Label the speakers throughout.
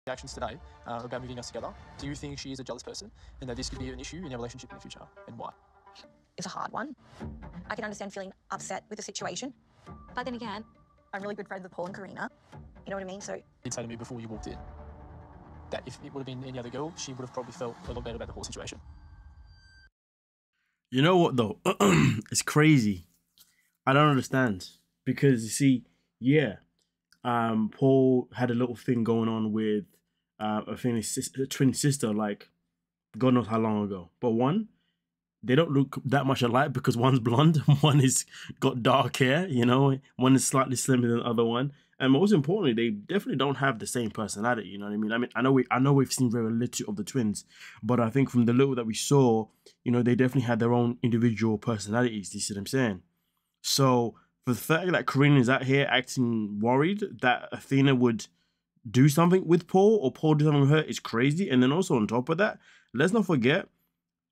Speaker 1: Actions today about moving us together. Do you think she is a jealous person and that this could be an issue in your relationship in the future, and why?
Speaker 2: It's a hard one. I can understand feeling upset with the situation, but then again, I'm really good friends with Paul and Carina. You know what I mean? So
Speaker 1: You did say to me before you walked in that if it would have been any other girl, she would have probably felt a lot better about the whole situation.
Speaker 3: You know what though? It's crazy. I don't understand because you see, yeah, Paul had a little thing going on with I think his twin sister, like God knows how long ago. But one, they don't look that much alike because one's blonde, one is got dark hair. You know, one is slightly slimmer than the other one, and most importantly, they definitely don't have the same personality. You know what I mean? I know we've seen very little of the twins, but I think from the little that we saw, you know, they definitely had their own individual personalities. You see what I'm saying? So for the fact that Carina is out here acting worried that Athena would do something with Paul or Paul do something with her is crazy. And then also on top of that, let's not forget,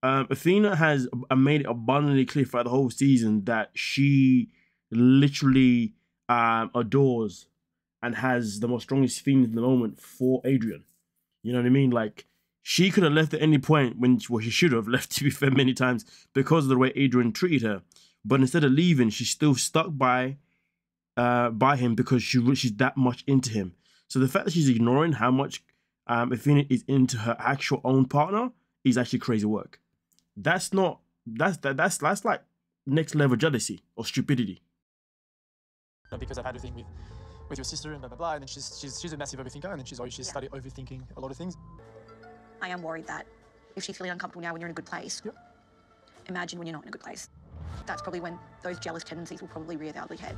Speaker 3: Athena has made it abundantly clear throughout the whole season that she literally adores and has the most strongest feelings in the moment for Adrian. You know what I mean? Like, she could have left at any point when she should have left, to be fair, many times because of the way Adrian treated her. But instead of leaving, she's still stuck by him because she's that much into him. So the fact that she's ignoring how much Athena is into her actual own partner is actually crazy work. That's like next level jealousy or stupidity.
Speaker 1: Because I've had a thing with your sister and blah blah blah, and then she's a massive overthinker, and then she's started overthinking a lot of things.
Speaker 2: I am worried that if she's feeling uncomfortable now when you're in a good place,
Speaker 1: Yep.
Speaker 2: Imagine when you're not in a good place. That's probably when those jealous tendencies will probably rear their ugly head.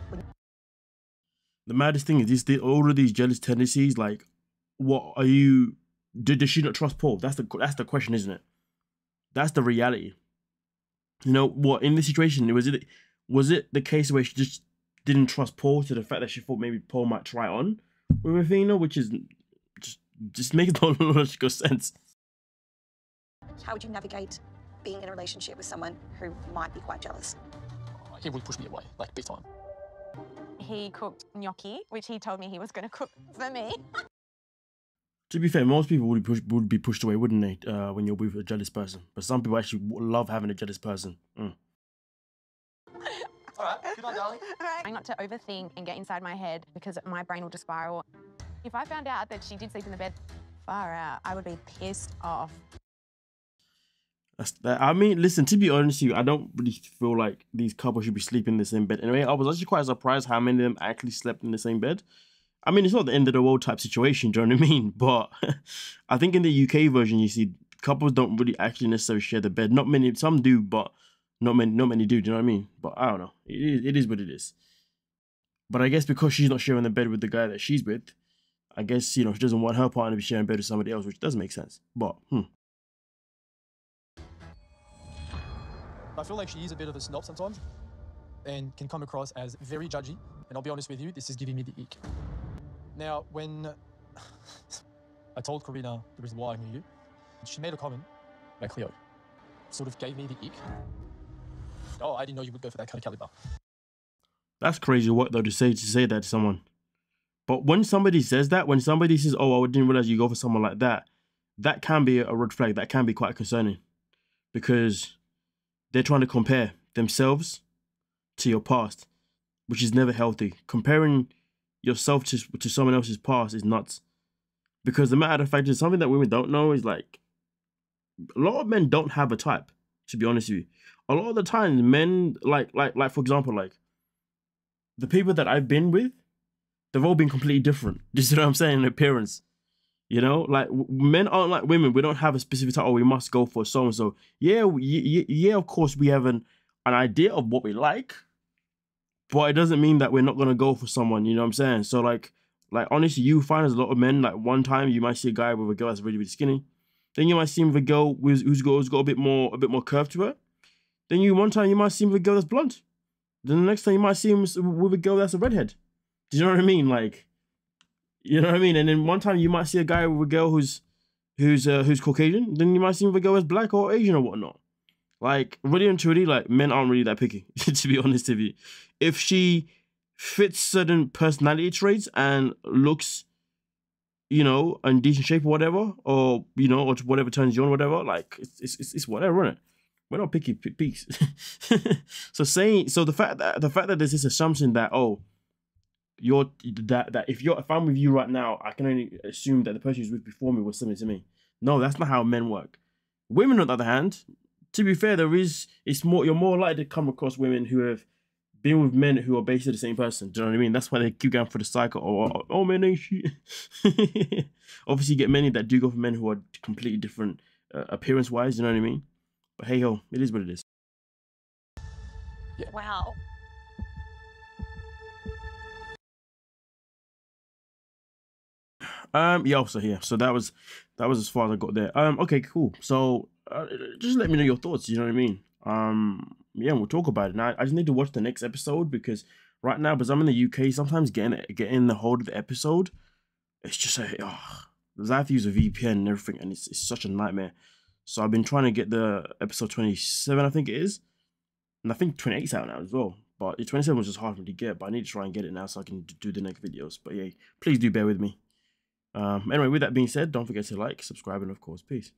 Speaker 3: The maddest thing is all of these jealous tendencies, like, what are you... Does she not trust Paul? That's the question, isn't it? That's the reality. You know, what, in this situation, was it the case where she just didn't trust Paul to the fact that she thought maybe Paul might try on with Athena, which is just makes no logical sense.
Speaker 2: How would you navigate being in a relationship with someone who might be quite jealous?
Speaker 1: He would push me away, like big time.
Speaker 4: He cooked gnocchi, which he told me he was going to cook for me.
Speaker 3: To be fair, most people would be pushed away, wouldn't they, when you're with a jealous person? But some people actually love having a jealous person.
Speaker 1: All right, good night, darling.
Speaker 4: Trying not to overthink and get inside my head because my brain will just spiral. If I found out that she did sleep in the bed, far out, I would be pissed off.
Speaker 3: I mean, listen, to be honest with you, I don't really feel like these couples should be sleeping in the same bed. Anyway, I was actually quite surprised how many of them actually slept in the same bed. I mean, it's not the end of the world type situation, do you know what I mean? But I think in the UK version, you see, couples don't really actually necessarily share the bed. Not many, some do, but not many do, do you know what I mean? But I don't know. It is what it is. But I guess because she's not sharing the bed with the guy that she's with, I guess, you know, she doesn't want her partner to be sharing bed with somebody else, which doesn't make sense. But,
Speaker 1: I feel like she is a bit of a snob sometimes and can come across as very judgy. And I'll be honest with you, this is giving me the ick. Now, when I told Carina the reason why I knew you, she made a comment about Cleo. Sort of gave me the ick. Oh, I didn't know you would go for that kind of caliber.
Speaker 3: that's crazy work, though, to say that to someone. But when somebody says that, when somebody says, oh, I didn't realize you go for someone like that, that can be a red flag. That can be quite concerning because they're trying to compare themselves to your past, which is never healthy. Comparing yourself to someone else's past is nuts. Because the matter of fact is, something that women don't know is, like, a lot of men don't have a type, to be honest with you. A lot of the times, men, like for example, like, the people that I've been with, they've all been completely different. Do you see what I'm saying? In appearance. You know, like, men aren't like women. We don't have a specific type, oh, we must go for so-and-so. Yeah, of course, we have an idea of what we like, but it doesn't mean that we're not going to go for someone, you know what I'm saying? So, like honestly, you find there's a lot of men, like, one time you might see a guy with a girl that's really, really skinny. Then you might see him with a girl who's got a bit more curve to her. Then one time you might see him with a girl that's blonde. Then the next time you might see him with a girl that's a redhead. Do you know what I mean? Like, you know what I mean? And then one time you might see a guy with a girl who's Caucasian. Then you might see him with a girl that's black or Asian or whatnot. Like, really and truly, like, men aren't really that picky, to be honest with you. If she fits certain personality traits and looks, you know, in decent shape or whatever, or you know, or whatever turns you on, whatever. Like it's whatever, isn't it? We're not picky peaks. So the fact that there's this assumption that if I'm with you right now, I can only assume that the person who's with before me was similar to me. No, that's not how men work. Women, on the other hand, to be fair, you're more likely to come across women who have been with men who are basically the same person. Do you know what I mean? That's why they keep going for the cycle. Oh man, ain't shit. Obviously, you get many that do go for men who are completely different appearance-wise. You know what I mean? But hey ho, it is what it is.
Speaker 1: Yeah.
Speaker 2: Wow.
Speaker 3: Yeah, also here. So that was as far as I got there. Okay, cool. So just let me know your thoughts. You know what I mean? Yeah, we'll talk about it. Now I just need to watch the next episode because right now, because I'm in the UK, sometimes getting the hold of the episode, it's just I have to use a VPN and everything, and it's such a nightmare. So I've been trying to get the episode 27, I think it is, and I think 28's out now as well. But the 27 was just hard for me to get, but I need to try and get it now so I can do the next videos. But yeah, please do bear with me. Anyway, with that being said, don't forget to like, subscribe, and of course, peace.